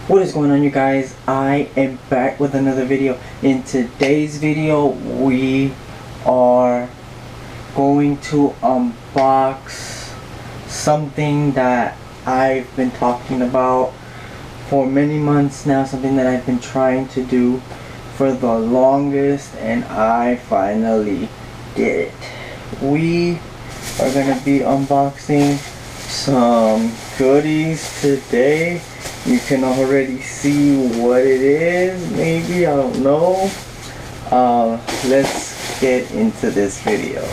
What is going on, you guys? I am back with another video. In today's video we are going to unbox something that I've been talking about for many months now, something that I've been trying to do for the longest, and I finally did it. We are going to be unboxing some goodies today. You can already see what it is, maybe, I don't know. Let's get into this video.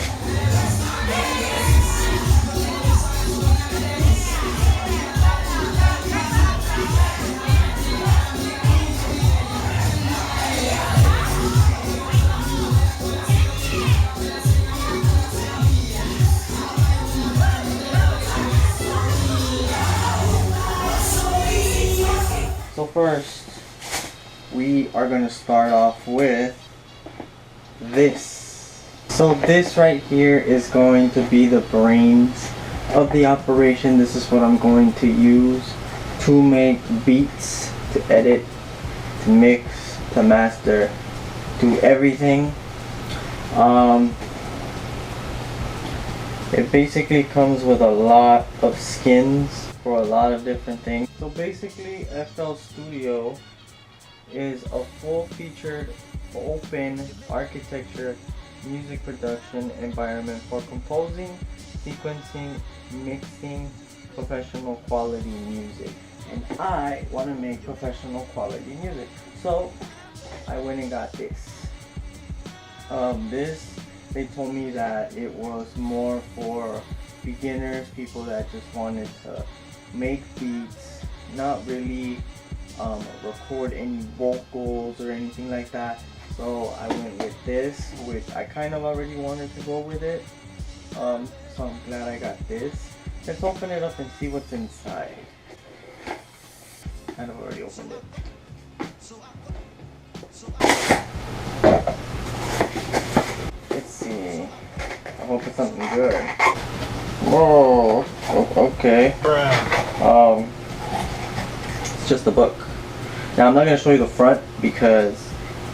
So first, we are going to start off with this. So this right here is going to be the brains of the operation. This is what I'm going to use to make beats, to edit, to mix, to master, do everything. It basically comes with a lot of skins for a lot of different things. So basically, FLstudio is a full-featured, open architecture music production environment for composing, sequencing, mixing professional quality music. And I want to make professional quality music, so I went and got this. They told me that it was more for beginners, people that just wanted to make beats, not really record any vocals or anything like that. So I went with this, which I kind of already wanted to go with it. So I'm glad I got this. Let's open it up and see what's inside. Kind of already opened it. Let's see. I hope it's something good. Whoa. Okay. It's just a book. Now I'm not going to show you the front because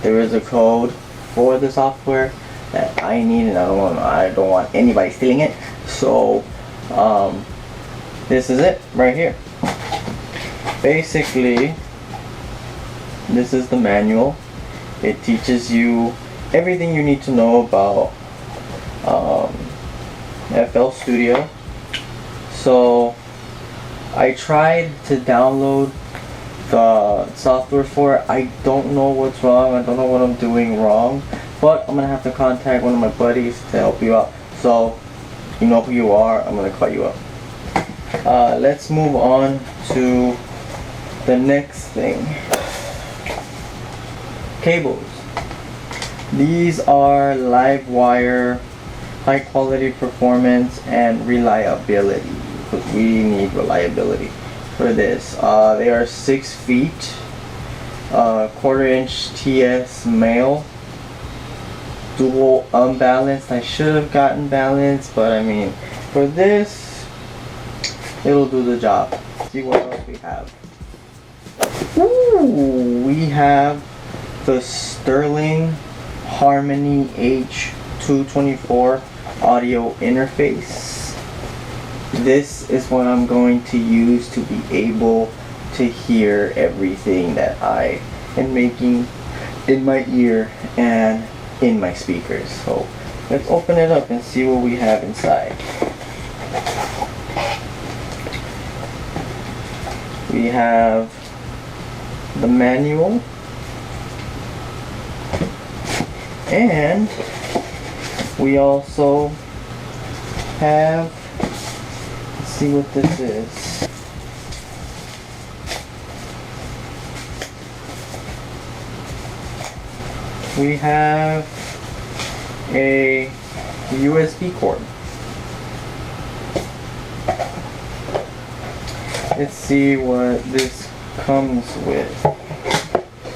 there is a code for the software that I need, and I don't want anybody stealing it. So this is it right here. Basically, this is the manual. It teaches you everything you need to know about FLstudio. So I tried to download the software for it. I don't know what's wrong. I don't know what I'm doing wrong, but I'm gonna have to contact one of my buddies to help you out. So you know who you are. I'm gonna call you up. Let's move on to the next thing. Cables. These are live wire, high quality performance and reliability, because we need reliability for this. They are 6 feet, 1/4 inch TS male, dual unbalanced. I should have gotten balanced, but I mean, for this, it'll do the job. Let's see what else we have. Ooh, we have the Sterling Harmony H224 audio interface. This is what I'm going to use to be able to hear everything that I am making in my ear and in my speakers. So let's open it up and see what we have inside. We have the manual, and we also have, let's see what this is. We have a USB cord. Let's see what this comes with,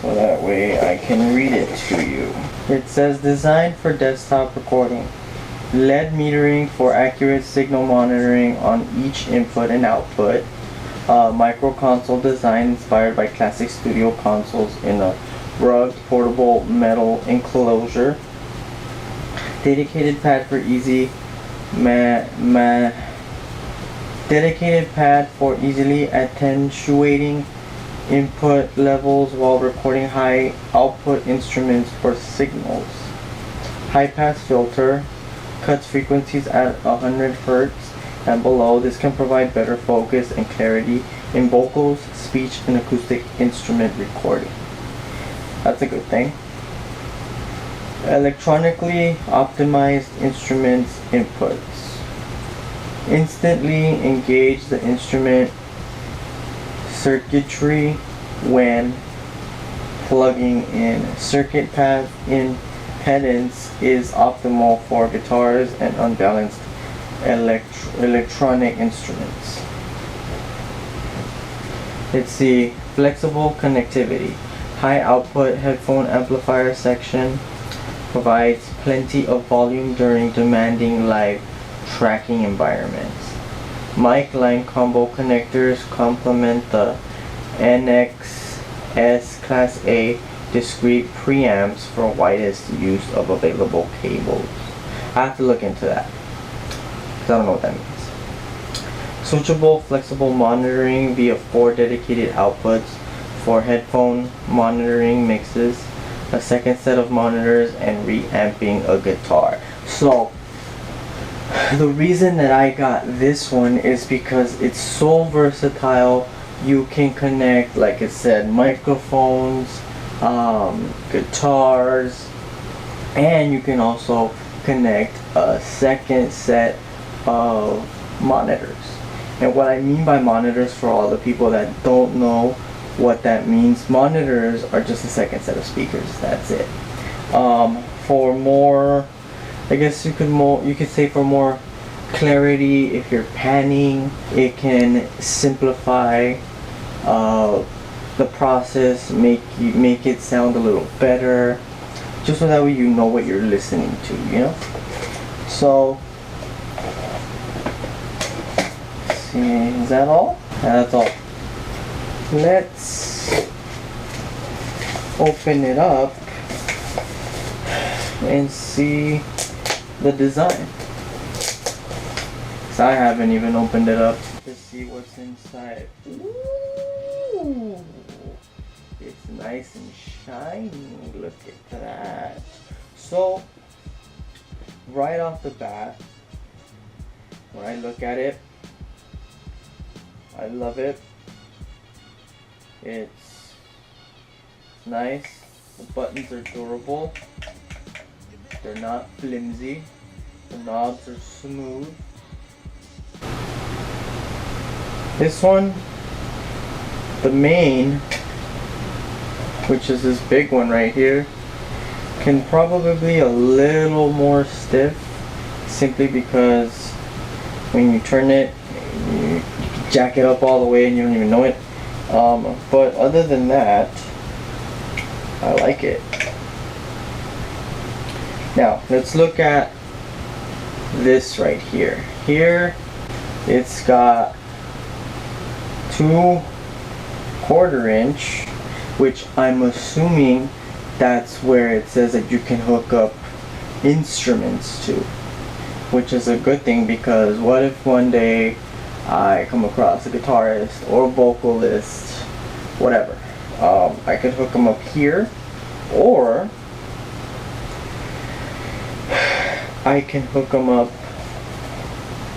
so that way I can read it to you. It says designed for desktop recording. LED metering for accurate signal monitoring on each input and output. Micro console design inspired by classic studio consoles in a rugged portable metal enclosure. Dedicated pad for easily attenuating input levels while recording high output instruments or signals. High pass filter cuts frequencies at 100 Hz and below. This can provide better focus and clarity in vocals, speech, and acoustic instrument recording. That's a good thing. Electronically optimized instruments inputs. Instantly engage the instrument circuitry when plugging in. Circuit path impedance is optimal for guitars and unbalanced electronic instruments. Let's see. Flexible connectivity. High output headphone amplifier section provides plenty of volume during demanding live tracking environments. Mic line combo connectors complement the NXS Class A discrete preamps for widest use of available cables. I have to look into that because I don't know what that means. Switchable flexible monitoring via 4 dedicated outputs for headphone monitoring mixes, a second set of monitors, and reamping a guitar. So the reason that I got this one is because it's so versatile. You can connect, like it said, microphones, guitars, and you can also connect a second set of monitors. And what I mean by monitors, for all the people that don't know what that means, monitors are just a second set of speakers. That's it. For more, I guess you could say for more clarity, if you're panning, it can simplify the process, make it sound a little better, just so that way you know what you're listening to, you know. So, let's see, is that all? Yeah, that's all. Let's open it up and see the design. So I haven't even opened it up to see what's inside. Ooh, it's nice and shiny. Look at that. So, right off the bat, when I look at it, I love it. It's nice. The buttons are durable. They're not flimsy. The knobs are smooth. This one, the main, which is this big one right here, can probably be a little more stiff, simply because when you turn it, you jack it up all the way and you don't even know it. But other than that, I like it. Now, let's look at this right here. Here, it's got 2 1/4 inch, which I'm assuming that's where it says that you can hook up instruments to, which is a good thing, because what if one day I come across a guitarist or a vocalist, whatever, I could hook them up here, or I can hook them up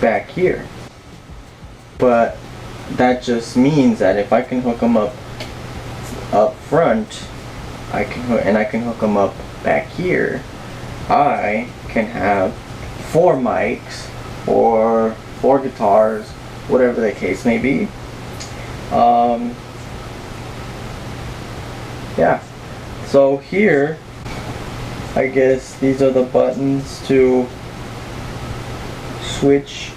back here. But that just means that if I can hook them up front, I can hook them up back here, I can have 4 mics or 4 guitars, whatever the case may be. Yeah, so here, I guess these are the buttons to switch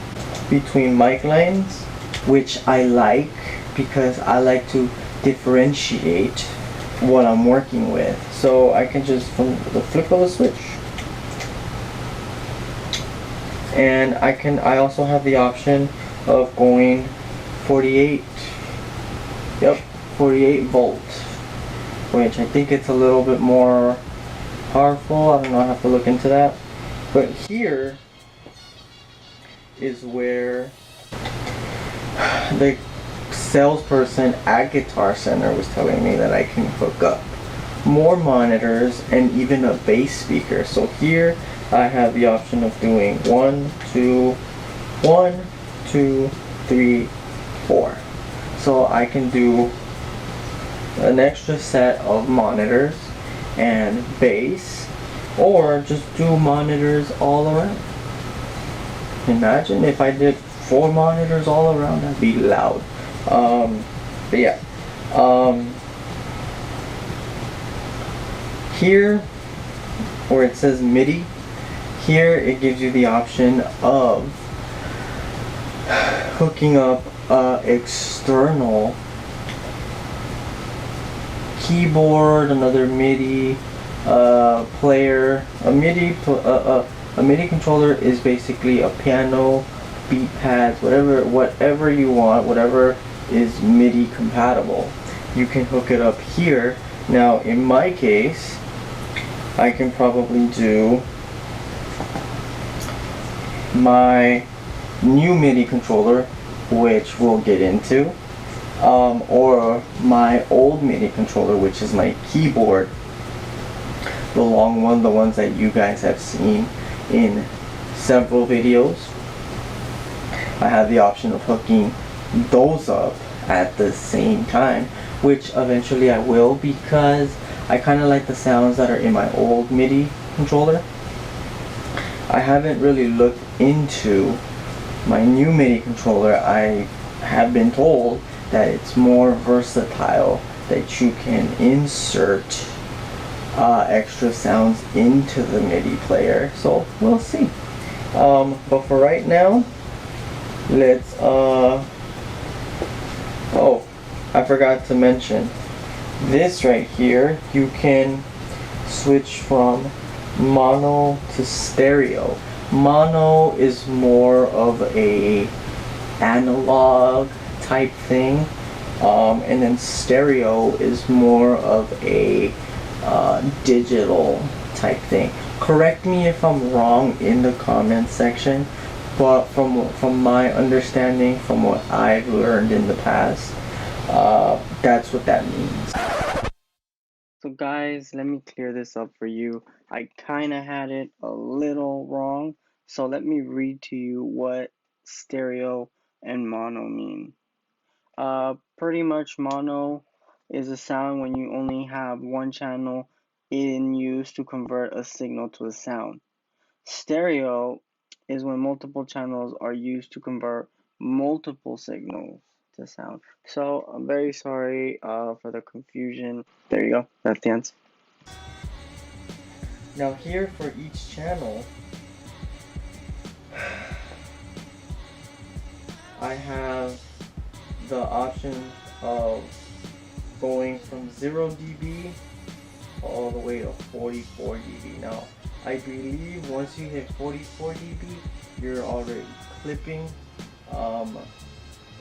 between mic lines, which I like, because I like to differentiate what I'm working with. So I can just, from the flip of the switch, and I also have the option of going 48 Yep, 48 volts, which I think it's a little bit more powerful. I don't know, I have to look into that. But here is where the salesperson at Guitar Center was telling me that I can hook up more monitors and even a bass speaker. So here I have the option of doing 1, 2, 3, 4. So I can do an extra set of monitors and bass, or just do monitors all around. Imagine if I did 4 monitors all around, that'd be loud. But yeah, here where it says MIDI, here it gives you the option of hooking up external keyboard, another MIDI player. A MIDI controller is basically a piano, beat pads, whatever you want, whatever is MIDI compatible. You can hook it up here. Now in my case, I can probably do my new MIDI controller, which we'll get into, or my old MIDI controller, which is my keyboard, the long one, the ones that you guys have seen in several videos. I have the option of hooking those up at the same time, which eventually I will, because I kind of like the sounds that are in my old MIDI controller. I haven't really looked into my new MIDI controller. I have been told that it's more versatile, that you can insert extra sounds into the MIDI player, so we'll see. But for right now, let's oh, I forgot to mention this right here. You can switch from mono to stereo. Mono is more of a analog type thing, and then stereo is more of a digital type thing. Correct me if I'm wrong in the comments section, but from my understanding, from what I've learned in the past, that's what that means. So guys, let me clear this up for you. I kind of had it a little wrong, so let me read to you what stereo and mono mean. Pretty much mono is a sound when you only have one channel in use to convert a signal to a sound. Stereo is when multiple channels are used to convert multiple signals to sound. So I'm very sorry for the confusion. There you go, that's the answer. Now here for each channel, I have the option of going from 0 dB all the way to 44 dB. Now, I believe once you hit 44 dB, you're already clipping.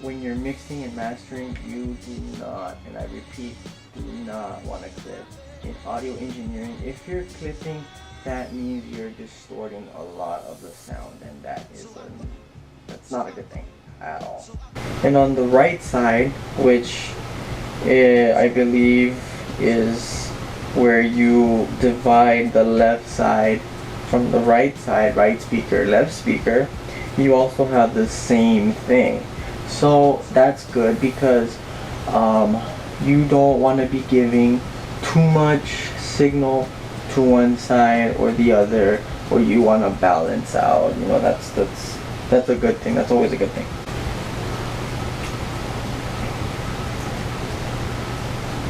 When you're mixing and mastering, you do not, and I repeat, do not want to clip. In audio engineering, if you're clipping, that means you're distorting a lot of the sound, and that's not a good thing at all. And on the right side, which I believe is where you divide the left side from the right side, right speaker, left speaker, you also have the same thing. So that's good, because you don't want to be giving too much signal to one side or the other, or you want to balance out. You know, that's a good thing. That's always a good thing.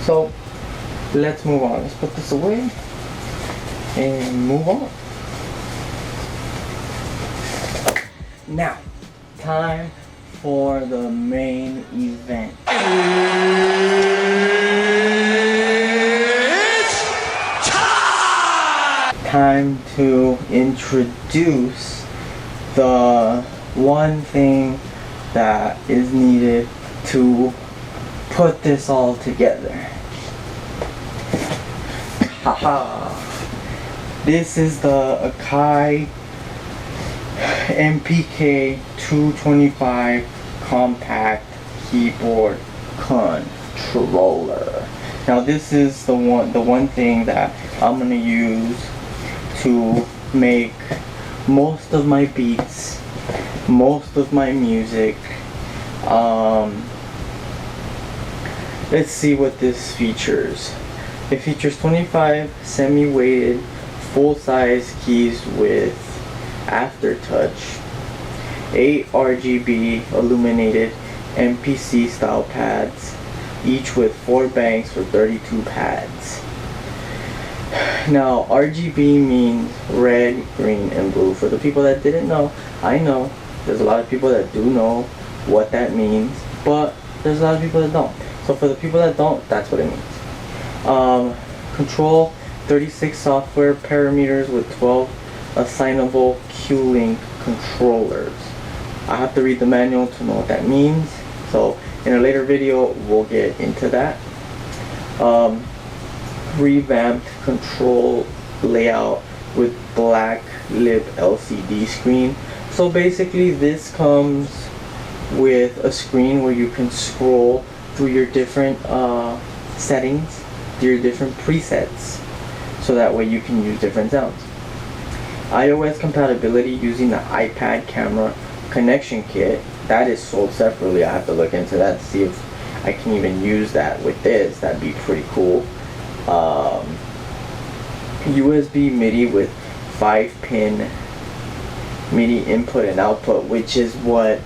So let's move on. Let's put this away and move on. Now, time for the main event. It's time to introduce the one thing that is needed to put this all together. Haha. This is the Akai MPK 225 compact keyboard controller. Now this is the one thing that I'm gonna use to make most of my beats, most of my music. Let's see what this features. It features 25 semi-weighted full-size keys with aftertouch, 8 RGB illuminated MPC style pads, each with 4 banks for 32 pads. Now RGB means red, green, and blue. For the people that didn't know, I know there's a lot of people that do know what that means, but there's a lot of people that don't. So for the people that don't, that's what it means. Control 36 software parameters with 12 assignable Q-Link controllers. I have to read the manual to know what that means, so in a later video we'll get into that. Revamped control layout with black lip LCD screen. So basically this comes with a screen where you can scroll through your different settings, your different presets, so that way you can use different sounds. iOS compatibility using the iPad camera connection kit. That is sold separately. I have to look into that to see if I can even use that with this. That'd be pretty cool. USB MIDI with 5-pin MIDI input and output, which is what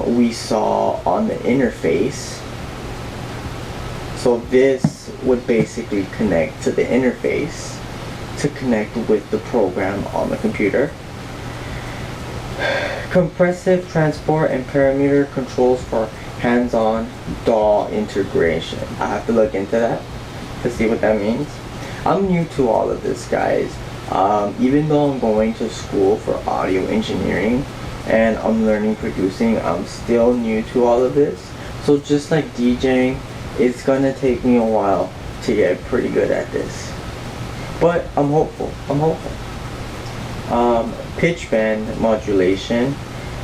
we saw on the interface. So this would basically connect to the interface to connect with the program on the computer. Compressive transport and parameter controls for hands-on DAW integration. I have to look into that to see what that means. I'm new to all of this, guys. Even though I'm going to school for audio engineering and I'm learning producing, I'm still new to all of this. So just like DJing, it's gonna take me a while to get pretty good at this. But I'm hopeful. Pitch band modulation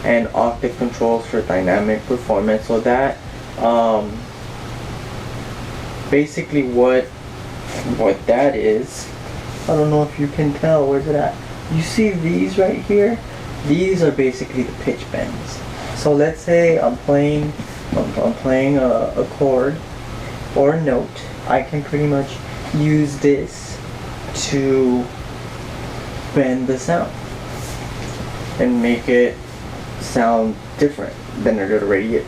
and octave controls for dynamic performance. So that basically what that is. I don't know if you can tell. Where's it at? You see these right here? These are basically the pitch bends. So let's say I'm playing a chord or a note. I can pretty much use this to bend the sound and make it sound different than it already is.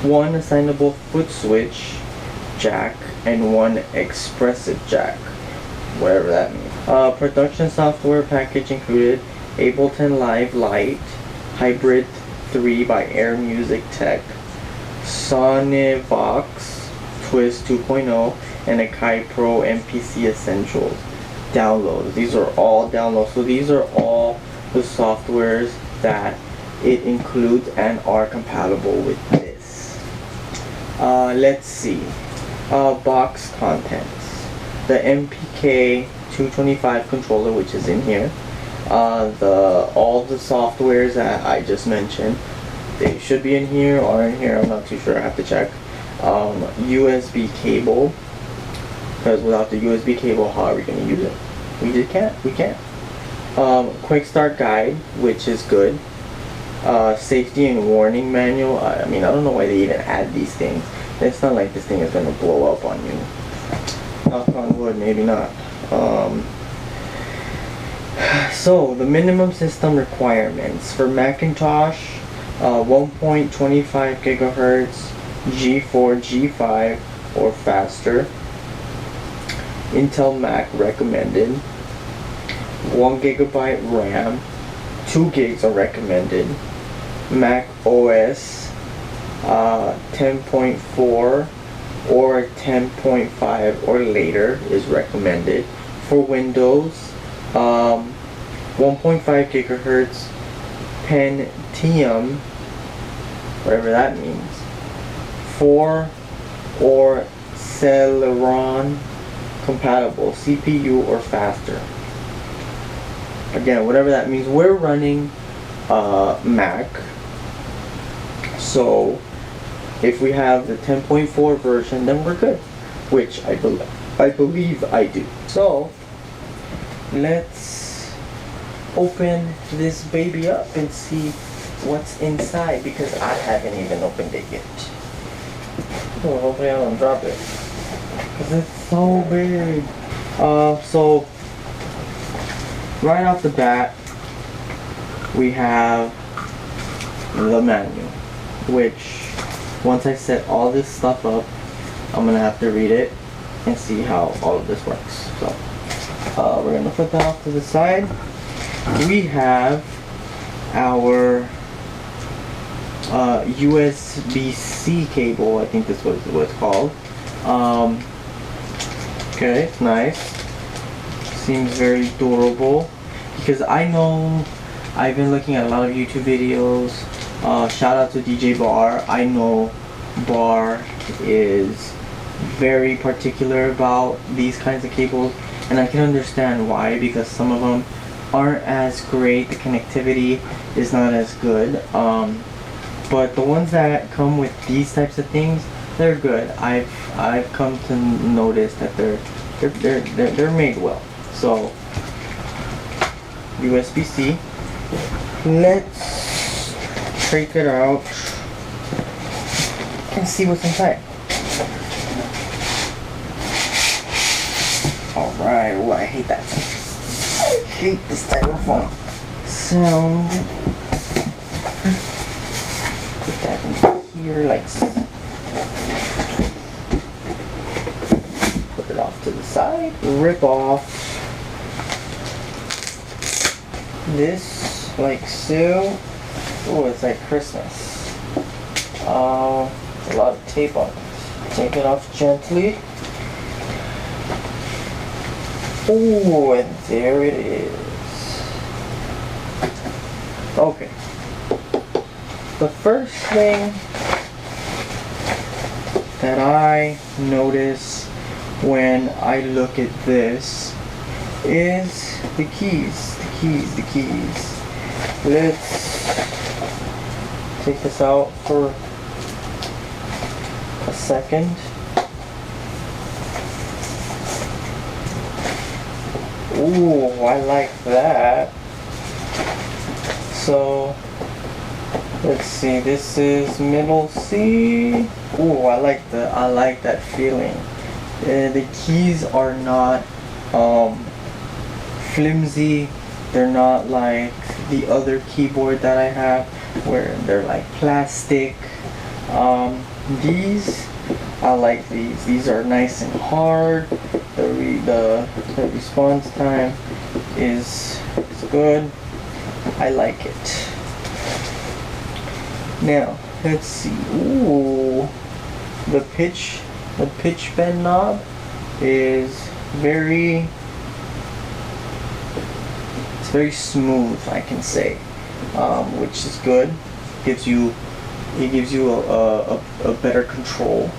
One assignable foot switch jack and one expressive jack, whatever that means. Production software package included Ableton Live Lite, Hybrid 3 by Air Music Tech, Sonivox Twist 2.0, and Akai Pro MPC Essentials. Downloads. These are all downloads. So these are all the softwares that it includes and are compatible with this. Let's see. Box contents. The MPK 225 controller, which is in here. All the softwares that I just mentioned, they should be in here or in here. I'm not too sure. I have to check. USB cable, because without the USB cable, how are we going to use it? We just can't. We can't. Quick start guide, which is good. Safety and warning manual. I mean, I don't know why they even add these things. It's not like this thing is going to blow up on you. Knock on wood, maybe not. So the minimum system requirements for Macintosh: 1.25 gigahertz G4 G5 or faster. Intel Mac recommended. 1 gigabyte RAM, 2 gigs are recommended. Mac OS 10.4 or 10.5 or later is recommended. For Windows, 1.5 gigahertz Pentium, whatever that means, 4 or Celeron compatible CPU or faster. Again, whatever that means. We're running Mac, so if we have the 10.4 version, then we're good, which I believe I do. So let's open this baby up and see what's inside, because I haven't even opened it yet. Oh, hopefully I don't drop it, because it's so big. So right off the bat, we have the manual, which once I set all this stuff up, I'm gonna have to read it and see how all of this works. So we're gonna put that off to the side. We have our USB-C cable, I think this was what it's called. Okay, it's nice. Seems very durable, because I know I've been looking at a lot of YouTube videos. Shout out to DJ Bar. I know Bar is very particular about these kinds of cables, and I can understand why, because some of them aren't as great. The connectivity is not as good. But the ones that come with these types of things, they're good. I've come to notice that they're made well. So USB-C. Let's take it out and see what's inside. Alright, oh, I hate that. I hate this type of phone sound. Put that in here like so. Put it off to the side. Rip off this like so. Oh, it's like Christmas. A lot of tape on it. Take it off gently. Oh, and there it is. Okay. The first thing that I notice when I look at this is the keys. The keys. Let's take this out for a second. Ooh, I like that. So let's see. This is middle C. Ooh, I like that feeling. The keys are not flimsy. They're not like the other keyboard that I have, where they're like plastic. These, I like these. These are nice and hard. The response time is good. I like it. Now let's see. Ooh, the pitch bend knob is very smooth, I can say, which is good. It gives you a better control.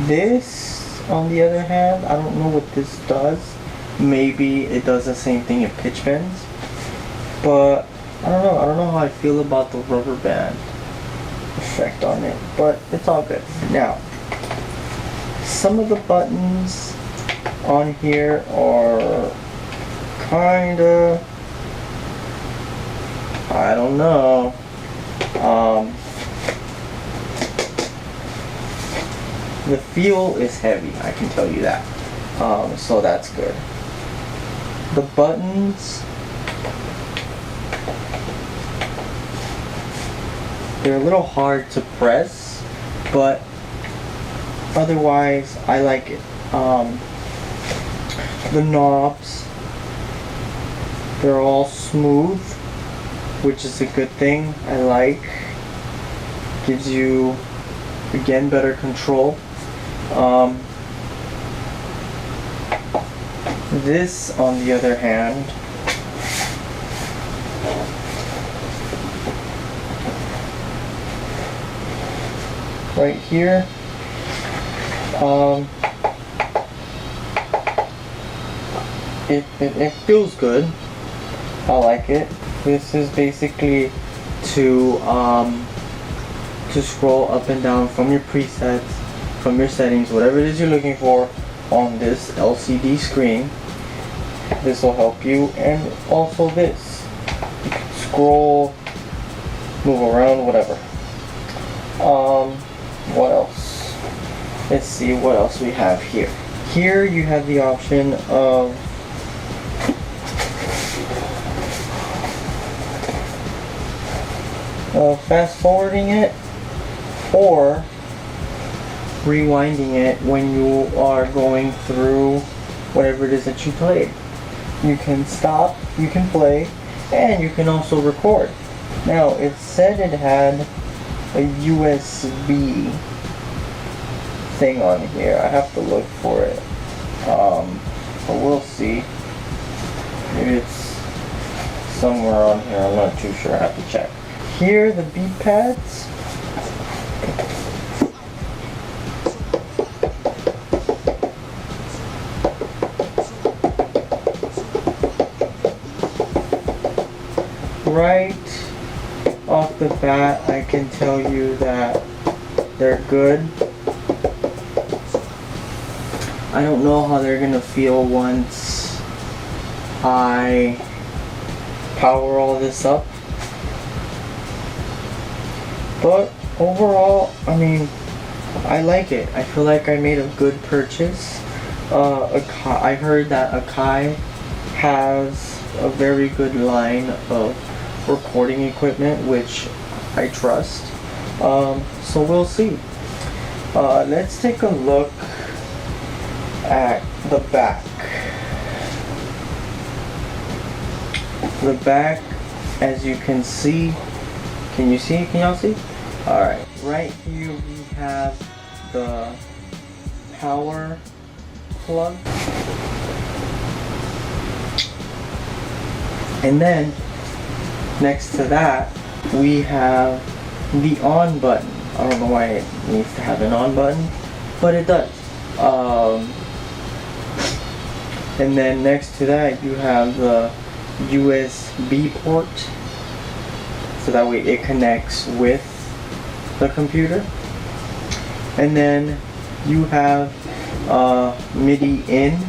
This, on the other hand, I don't know what this does. Maybe it does the same thing it pitch bends, but I don't know how I feel about the rubber band effect on it, but it's all good. Now, some of the buttons on here are kinda, I don't know. The feel is heavy, I can tell you that. So that's good. The buttons, they're a little hard to press, but otherwise I like it. The knobs, they're all smooth, which is a good thing. I like. Gives you, again, better control. This, on the other hand, right here. It feels good. I like it. This is basically to scroll up and down from your presets, from your settings, whatever it is you're looking for on this LCD screen. This will help you, and also this. You can scroll, move around, whatever. What else? Let's see what else we have here. Here you have the option of fast forwarding it or rewinding it when you are going through whatever it is that you played. You can stop, you can play, and you can also record. Now, it said it had a USB thing on here. I have to look for it. But we'll see. Maybe it's somewhere on here. I'm not too sure. I have to check. Here, the beat pads. Right off the bat, I can tell you that they're good. I don't know how they're gonna feel once I power all this up, but overall, I mean, I like it. I feel like I made a good purchase. I heard that Akai has a very good line of recording equipment, which I trust. So we'll see. Let's take a look at the back. The back, as you can see, can you see? Can y'all see? Alright, right here we have the power plug. And then, next to that, we have the on button. I don't know why it needs to have an on button, but it does. And then next to that, you have the USB port, so that way it connects with the computer. And then you have MIDI in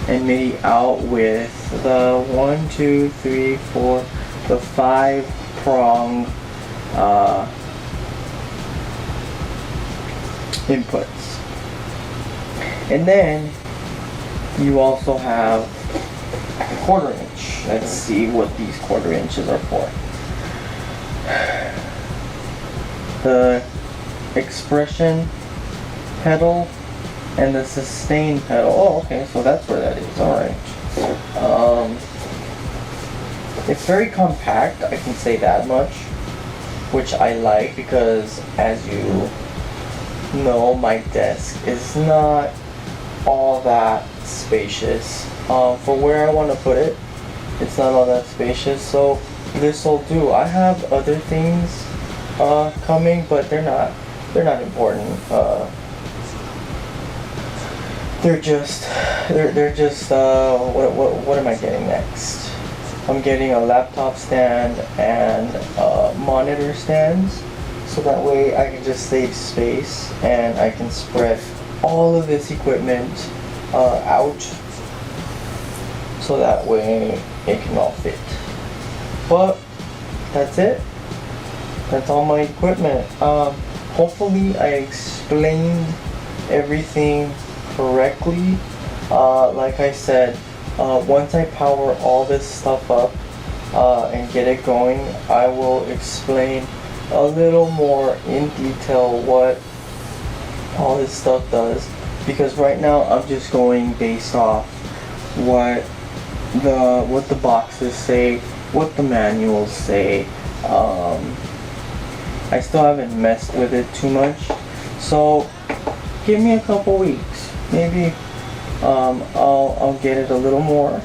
and MIDI out with the 1, 2, 3, 4, the 5-prong inputs. And then you also have a 1/4 inch. Let's see what these 1/4 inches are for. The expression pedal and the sustain pedal. Oh, okay, so that's where that is. Alright. It's very compact, I can say that much, which I like because, as you know, my desk is not all that spacious. For where I want to put it, it's not all that spacious, so this will do. I have other things coming, but they're not important. They're just what am I getting next? I'm getting a laptop stand and monitor stands, so that way I can just save space and I can spread all of this equipment out, so that way it can all fit. But that's it. That's all my equipment. Hopefully I explained everything correctly. Like I said, once I power all this stuff up and get it going, I will explain a little more in detail what all this stuff does, because right now I'm just going based off what the boxes say, what the manuals say. I still haven't messed with it too much, so give me a couple weeks, maybe. I'll get it a little more,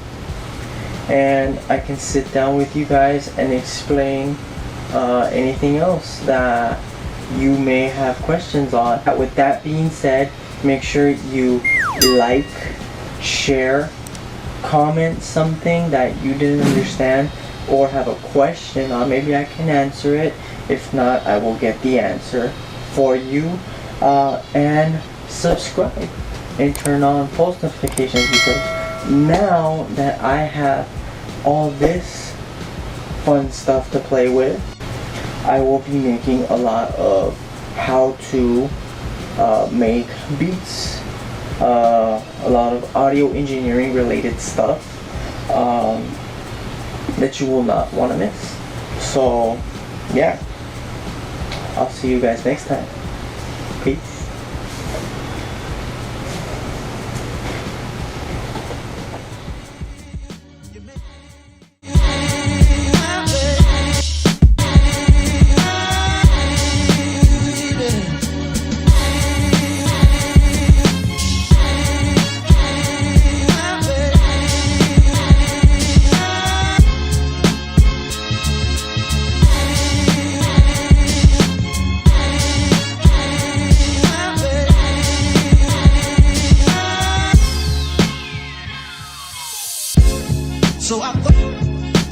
and I can sit down with you guys and explain anything else that you may have questions on. With that being said, make sure you like, share, comment something that you didn't understand or have a question on. Maybe I can answer it. If not, I will get the answer for you. And subscribe and turn on post notifications, because now that I have all this fun stuff to play with, I will be making a lot of how to make beats, a lot of audio engineering related stuff that you will not want to miss. So yeah, I'll see you guys next time. Peace.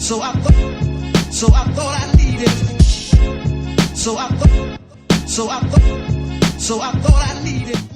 So I thought I needed. So I thought I needed.